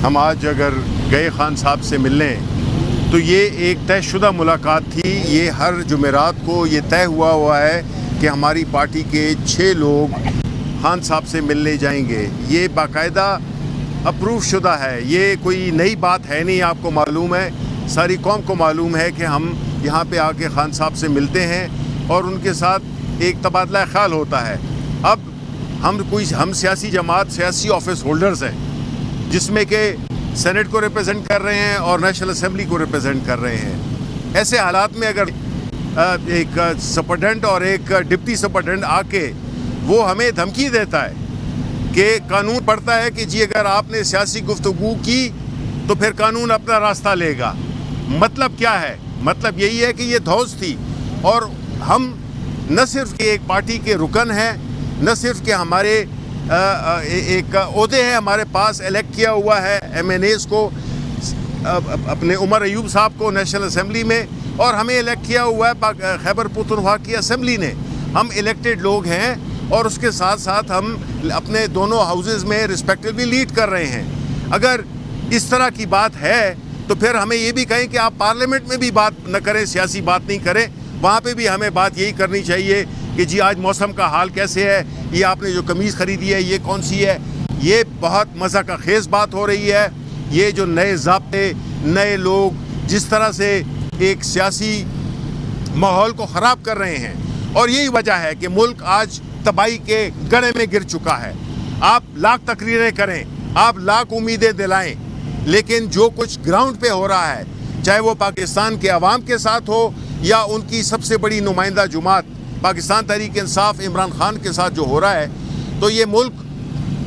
ہم آج اگر گئے خان صاحب سے ملنے تو یہ ایک طے شدہ ملاقات تھی. یہ ہر جمعرات کو یہ طے ہوا ہے کہ ہماری پارٹی کے 6 لوگ خان صاحب سے ملنے جائیں گے. یہ باقاعدہ اپروو شدہ ہے, یہ کوئی نئی بات ہے نہیں. آپ کو معلوم ہے, ساری قوم کو معلوم ہے کہ ہم یہاں پہ آ کے خان صاحب سے ملتے ہیں اور ان کے ساتھ ایک تبادلہ خیال ہوتا ہے. اب ہم سیاسی جماعت, سیاسی آفس ہولڈرز ہیں جس میں کہ سینٹ کو ریپرزینٹ کر رہے ہیں اور نیشنل اسمبلی کو ریپرزینٹ کر رہے ہیں. ایسے حالات میں اگر ایک سپرڈنٹ اور ایک ڈپٹی سپرڈنٹ آ کے وہ ہمیں دھمکی دیتا ہے کہ قانون پڑھتا ہے کہ جی اگر آپ نے سیاسی گفتگو کی تو پھر قانون اپنا راستہ لے گا. مطلب کیا ہے؟ مطلب یہی ہے کہ یہ دھوس تھی, اور ہم نہ صرف کہ ایک پارٹی کے رکن ہیں, نہ صرف کہ ہمارے ایک عہدے ہیں ہمارے پاس, الیکٹ کیا ہوا ہے ایم این ایز کو, اپنے عمر ایوب صاحب کو نیشنل اسمبلی میں, اور ہمیں الیکٹ کیا ہوا ہے خیبر پختونخوا کی اسمبلی نے. ہم الیکٹڈ لوگ ہیں اور اس کے ساتھ ساتھ ہم اپنے دونوں ہاؤسز میں رسپیکٹیولی لیڈ کر رہے ہیں. اگر اس طرح کی بات ہے تو پھر ہمیں یہ بھی کہیں کہ آپ پارلیمنٹ میں بھی بات نہ کریں, سیاسی بات نہیں کریں, وہاں پہ بھی ہمیں بات یہی کرنی چاہیے کہ جی آج موسم کا حال کیسے ہے, یہ آپ نے جو قمیض خریدی ہے یہ کون سی ہے. یہ بہت مزہ کا خیز بات ہو رہی ہے. یہ جو نئے ضابطے, نئے لوگ جس طرح سے ایک سیاسی ماحول کو خراب کر رہے ہیں, اور یہی وجہ ہے کہ ملک آج تباہی کے گڑھے میں گر چکا ہے. آپ لاکھ تقریریں کریں, آپ لاکھ امیدیں دلائیں, لیکن جو کچھ گراؤنڈ پہ ہو رہا ہے, چاہے وہ پاکستان کے عوام کے ساتھ ہو یا ان کی سب سے بڑی نمائندہ جماعت پاکستان تحریک انصاف عمران خان کے ساتھ جو ہو رہا ہے, تو یہ ملک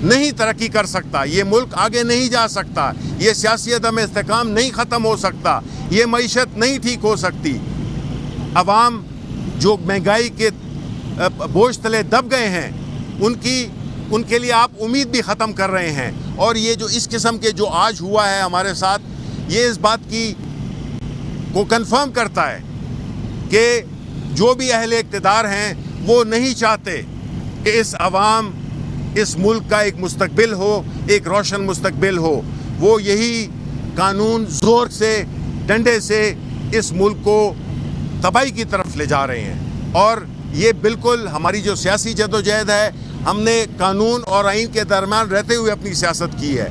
نہیں ترقی کر سکتا, یہ ملک آگے نہیں جا سکتا, یہ سیاسی عدم استحکام نہیں ختم ہو سکتا, یہ معیشت نہیں ٹھیک ہو سکتی. عوام جو مہنگائی کے بوجھ تلے دب گئے ہیں, ان کے لیے آپ امید بھی ختم کر رہے ہیں. اور یہ جو اس قسم کے جو آج ہوا ہے ہمارے ساتھ, یہ اس بات کو کنفرم کرتا ہے کہ جو بھی اہل اقتدار ہیں وہ نہیں چاہتے کہ اس عوام, اس ملک کا ایک مستقبل ہو, ایک روشن مستقبل ہو. وہ یہی قانون زور سے, ڈنڈے سے اس ملک کو تباہی کی طرف لے جا رہے ہیں. اور یہ بالکل ہماری جو سیاسی جدوجہد ہے, ہم نے قانون اور آئین کے درمیان رہتے ہوئے اپنی سیاست کی ہے.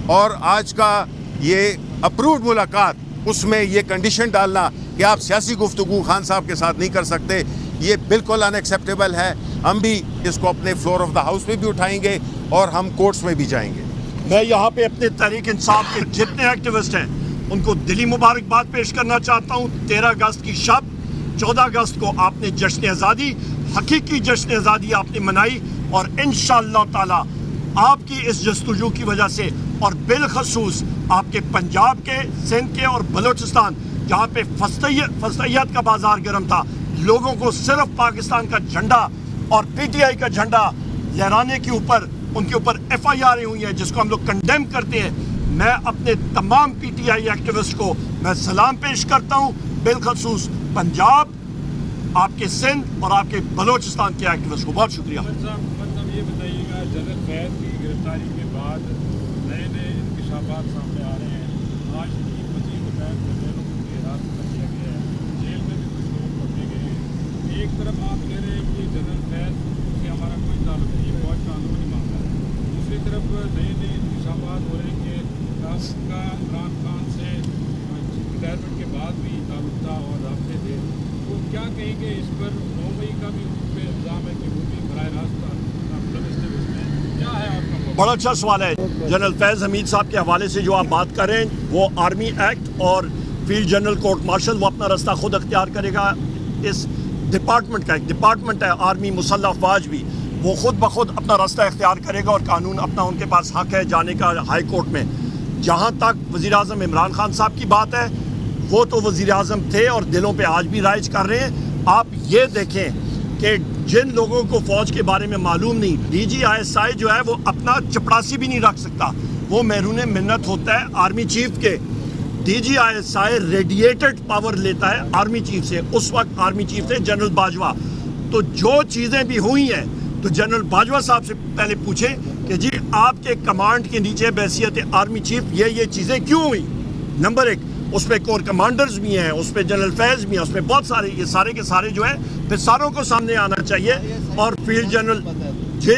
اور آج کا یہ اپرووڈ ملاقات, اس میں یہ کنڈیشن ڈالنا کہ آپ سیاسی گفتگو خان صاحب کے ساتھ نہیں کر سکتے, یہ بالکل ان ایکسیپٹیبل ہے. ہم بھی اس کو اپنے فلور آف دا ہاؤس میں بھی اٹھائیں گے اور ہم کورٹس میں بھی جائیں گے. میں یہاں پہ اپنے تحریک انصاف کے جتنے ایکٹیوسٹ ہیں ان کو دلی مبارکباد پیش کرنا چاہتا ہوں. 13 اگست کی شب, 14 اگست کو آپ نے جشن آزادی, حقیقی جشن آزادی آپ نے منائی, اور انشاءاللہ تعالی آپ کی اس جستجو کی وجہ سے, اور بالخصوص آپ کے پنجاب کے, سندھ کے اور بلوچستان جہاں پہ فسطیت کا بازار گرم تھا, لوگوں کو صرف پاکستان کا جھنڈا اور پی ٹی آئی کا جھنڈا لہرانے کے اوپر ان کے اوپر ایف آئی آر ہوئی ہیں جس کو ہم لوگ کنڈیم کرتے ہیں. میں اپنے تمام پی ٹی آئی ایکٹیوسٹ کو میں سلام پیش کرتا ہوں, بالخصوص پنجاب, آپ کے سندھ اور آپ کے بلوچستان کے ایکٹیوسٹ کو بہت شکریہ. مطلب یہ بتائیے گا, جنرل فیض کی گرفتاری کے بعد نئے انکشافات سامنے آ رہے ہیں. آج کی 25 دوپہر کو جیلوں کی حراست میں کیا گیا ہے, جیل میں بھی کچھ لوگ پکڑے گئے ہیں. ایک طرف آپ کہہ رہے ہیں کہ جنرل فیض سے ہمارا کوئی تعلق نہیں, یہ فوج قانونی معاملہ ہے. دوسری طرف نئے انکشافات ہو رہے ہیں کہ کا عمران خان سے ریٹائرمنٹ کے بعد بھی تعلق تھا اور رابطے تھے. تو کیا کہیں گے اس پر؟ 9 مئی کا بھی اس پہ الزام ہے کہ وہ بھی براہ راست کیا ہے آپ کا؟ بڑا اچھا سوال ہے. جنرل فیض حمید صاحب کے حوالے سے جو آپ بات کر رہے ہیں, وہ آرمی ایکٹ اور فیلڈ جنرل کورٹ مارشل, وہ اپنا راستہ خود اختیار کرے گا. اس ڈپارٹمنٹ کا ایک ڈپارٹمنٹ ہے آرمی مسلح افواج بھی, وہ خود بخود اپنا راستہ اختیار کرے گا, اور قانون اپنا ان کے پاس حق ہے جانے کا ہائی کورٹ میں. جہاں تک وزیر اعظم عمران خان صاحب کی بات ہے, وہ تو وزیر اعظم تھے اور دلوں پہ آج بھی رائج کر رہے ہیں. آپ یہ دیکھیں کہ جن لوگوں کو فوج کے بارے میں معلوم نہیں, ڈی جی آئی ایس آئی جو ہے وہ اپنا چپڑاسی بھی نہیں رکھ سکتا, وہ محرون منت ہوتا ہے آرمی چیف کے. D G I S I ریڈیٹڈ پاور لیتا ہے آرمی چیف سے. اس وقت آرمی چیف تھے جنرل باجوہ. تو جو چیزیں بھی ہوئی ہیں تو جنرل باجوہ صاحب سے پہلے پوچھیں کہ جی آپ کے کمانڈ کے نیچے بحیثیت آرمی چیف یہ چیزیں کیوں ہوئی. نمبر ایک، اس پہ کور کمانڈرز بھی ہیں، اس پہ جنرل فیض بھی ہیں، اس پہ بہت سارے، یہ سارے کے سارے جو ہیں پھر ساروں کو سامنے آنا چاہیے. اور فیلڈ جنرل جی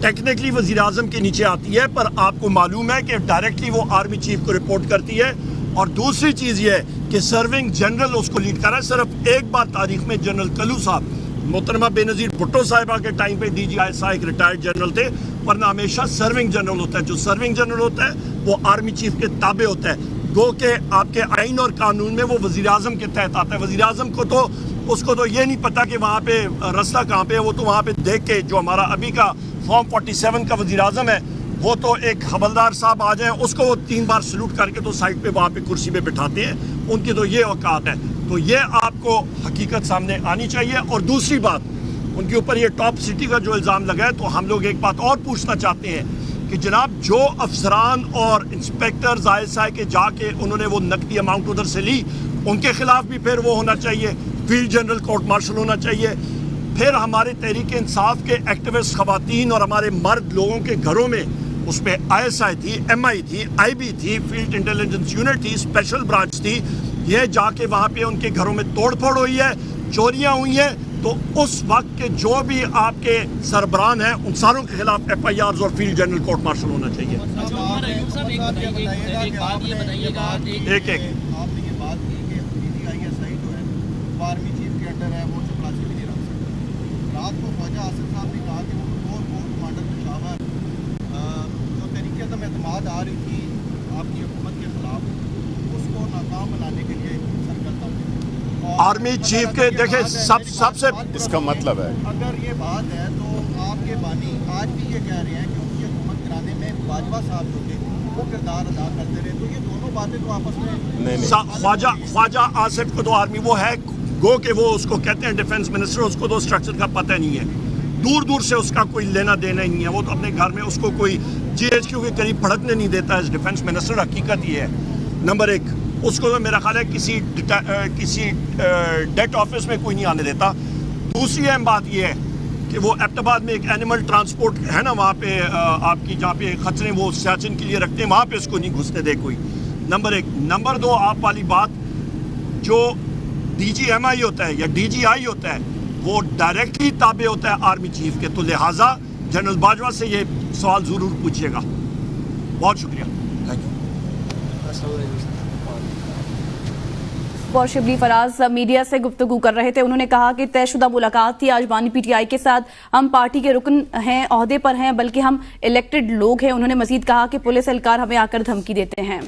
ٹیکنیکلی وزیر اعظم کے نیچے آتی ہے، پر آپ کو معلوم ہے کہ ڈائریکٹلی وہ آرمی چیف کو رپورٹ کرتی ہے. اور دوسری چیز یہ ہے کہ سرونگ جنرل اس کو لیڈ کر رہا ہے. صرف ایک بار تاریخ میں جنرل کلو صاحب، محترمہ بے نظیر بھٹو صاحبہ کے ٹائم پہ DGI ایک ریٹائرڈ جنرل تھے، ورنہ ہمیشہ سرونگ جنرل ہوتا ہے. جو سرونگ جنرل ہوتا ہے وہ آرمی چیف کے تابع ہوتا ہے، گو کہ آپ کے آئین اور قانون میں وہ وزیر اعظم کے تحت آتا ہے. وزیر اعظم کو تو اس کو تو یہ نہیں پتا کہ وہاں پہ رستہ کہاں پہ ہے، وہ تو وہاں پہ دیکھ کے، جو ہمارا ابھی کا فارم 47 کا وزیر اعظم ہے، وہ تو ایک حوالدار صاحب آ جائیں اس کو وہ 3 بار سلوٹ کر کے تو سائڈ پہ وہاں پہ کرسی پہ بٹھاتے ہیں. ان کی تو یہ اوقات ہے. تو یہ آپ کو حقیقت سامنے آنی چاہیے. اور دوسری بات، ان کے اوپر یہ ٹاپ سٹی کا جو الزام لگا ہے، تو ہم لوگ ایک بات اور پوچھنا چاہتے ہیں کہ جناب جو افسران اور انسپیکٹر ISI کے جا کے انہوں نے وہ نقدی اماؤنٹ ادھر سے لی، ان کے خلاف بھی پھر وہ ہونا چاہیے، فیلڈ جنرل کورٹ مارشل ہونا چاہیے. پھر ہمارے تحریک انصاف کے ایکٹیوسٹ خواتین اور ہمارے مرد لوگوں کے گھروں میں اس پہ ISI تھی، MI تھی، IB تھی، فیلڈ انٹیلیجنس یونٹ تھی، اسپیشل برانچ تھی. یہ جا کے وہاں پہ ان کے گھروں میں توڑ پھوڑ ہوئی ہے، چوریاں ہوئی ہیں. تو اس وقت کے جو بھی آپ کے سربراہان ہیں ان ساروں کے خلاف FIRs اور فیلڈ جنرل کورٹ مارشل ہونا چاہیے. ایک آپ نے یہ بات کی کہ DGI جو ہے وہ آرمی چیف کے انڈر ہے، وہ چپراسی بھی نہیں رکھ سکتا. رات کو خواجہ آصف صاحب نے کہا کہ وہ کور کمانڈر پشاور جو تحریک عدم اعتماد آ رہی تھی آپ کی حکومت کے خلاف، اس کو ناکام بنانے کے لیے سرگردہ ہوئے. آرمی چیف کے دیکھیں سب سے اس کا مطلب ہے، اگر یہ بات ہے تو آپ کے بانی آج بھی یہ کہہ رہے ہیں کہ ان کی حکومت کرانے میں باجوہ صاحب جو تھے وہ کردار ادا کرتے رہے. تو یہ دونوں باتیں تو آپس میں خواجہ آصف کو تو آرمی وہ ہے، گو کہ وہ اس کو کہتے ہیں ڈیفنس منسٹر، اس کو تو اسٹرکچر کا پتہ نہیں ہے، دور دور سے اس کا کوئی لینا دینا ہی نہیں ہے. وہ تو اپنے گھر میں اس کو کوئی GHQ کے قریب بھڑکنے نہیں دیتا ہے ڈیفنس منسٹر. حقیقت یہ ہے. نمبر ایک، اس کو تو میرا خیال ہے کسی ڈیٹ آفس میں کوئی نہیں آنے دیتا. دوسری اہم بات یہ ہے کہ وہ ایبٹ آباد میں ایک اینیمل ٹرانسپورٹ ہے نا، وہاں پہ آپ کی جہاں پہ خچریں وہ سیاچن کے لیے رکھتے ہیں، وہاں پہ اس کو نہیں گھسنے دے کوئی. نمبر ایک. نمبر دو، آپ والی بات، جو DGMI ہوتا ہے یا DGI ہوتا ہے وہ ڈائریکٹلی تابع ہوتا ہے آرمی چیف کے. تو لہٰذا جنرل باجوہ سے یہ سوال ضرور پوچھیے گا. بہت شکریہ. Thank you. اور شبلی فراز میڈیا سے گفتگو کر رہے تھے. انہوں نے کہا کہ طے شدہ ملاقات تھی آج بانی PTI کے ساتھ. ہم پارٹی کے رکن ہیں، عہدے پر ہیں، بلکہ ہم الیکٹڈ لوگ ہیں. انہوں نے مزید کہا کہ پولیس اہلکار ہمیں آ کر دھمکی دیتے ہیں.